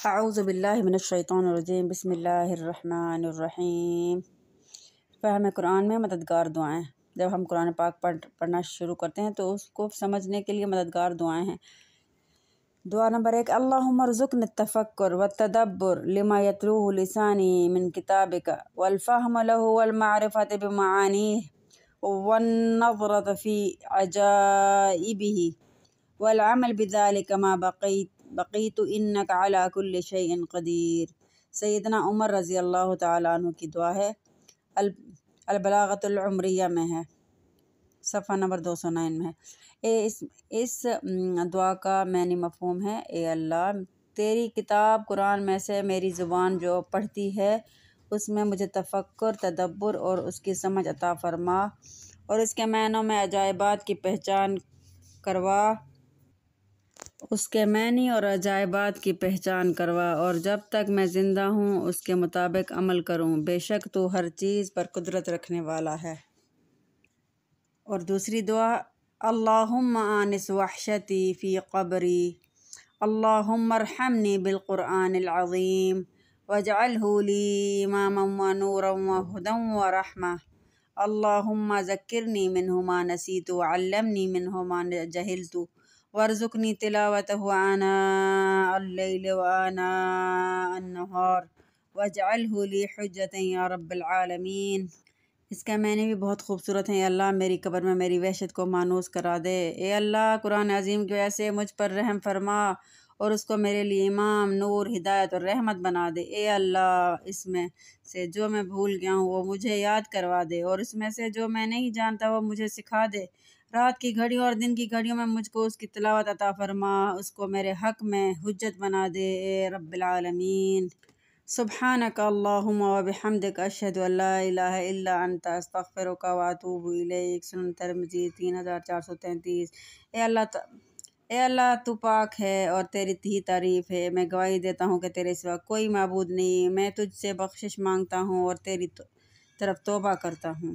اعوذ باللہ من الشیطان الرجیم بسم اللہ الرحمن الرحیم۔ فہم قرآن میں مددگار دعائیں۔ جب ہم قرآن پاک پڑھنا شروع کرتے ہیں تو اس کو سمجھنے کے لیے مددگار دعائیں ہیں۔ دعا نمبر 1، اللہم ارزقنی التفکر والتدبر لما یتلوہ لسانی من کتابک والفہم لہ والمعرفۃ بمعانیہ والنظرۃ فی عجائبہ والعمل بذلک ما بقیت انک علی کل شیء قدیر۔ سیدنا عمر رضی اللہ تعالیٰ عنہ کی دعا ہے، البلاغۃ العمریہ میں ہے، صفحہ نمبر 209 میں ہے۔ اس دعا کا معنی مفہوم ہے، اے اللہ تیری کتاب قرآن میں سے میری زبان جو پڑھتی ہے اس میں مجھے تفکر، تدبر اور اس کی سمجھ عطا فرما، اور اس کے معنوں میں عجائبات کی پہچان کروا، اور جب تک میں زندہ ہوں اس کے مطابق عمل کروں، بے شک تو ہر چیز پر قدرت رکھنے والا ہے۔ اور دوسری دعا، اللہم آنس وحشتی فی قبری، اللہم ارحمنی بالقرآن العظیم واجعلہ لی اماما ونورا وہدی ورحمہ، اللہم ذکرنی منہ ما نسیت وعلمنی منہ ما جہلت وارزقنی تلاوتہ آناء اللیل وآناء النہار واجعلہ لی حجۃ یا رب العالمین۔ اس کا معنی بھی بہت خوبصورت ہے، اے اللہ میری قبر میں میری وحشت کو مانوس کرا دے، اے اللہ قرآن عظیم کی وجہ سے مجھ پر رحم فرما اور اس کو میرے لیے امام، نور، ہدایت اور رحمت بنا دے، اے اللہ اس میں سے جو میں بھول گیا ہوں وہ مجھے یاد کروا دے، اور اس میں سے جو میں نہیں جانتا وہ مجھے سکھا دے، رات کی گھڑیوں اور دن کی گھڑیوں میں مجھ کو اس کی تلاوت عطا فرما، اس کو میرے حق میں حجت بنا دے، اے رب العالمین۔ سبحانک اللہم وبحمدک اشہد ان لا الہ الا انت استغفرک واتوب الیک۔ سنن ترمذی 3433۔ اے اللہ تو پاک ہے اور تیری ہی تعریف ہے، میں گواہی دیتا ہوں کہ تیرے سوا کوئی معبود نہیں، میں تجھ سے بخشش مانگتا ہوں اور تیری طرف توبہ کرتا ہوں۔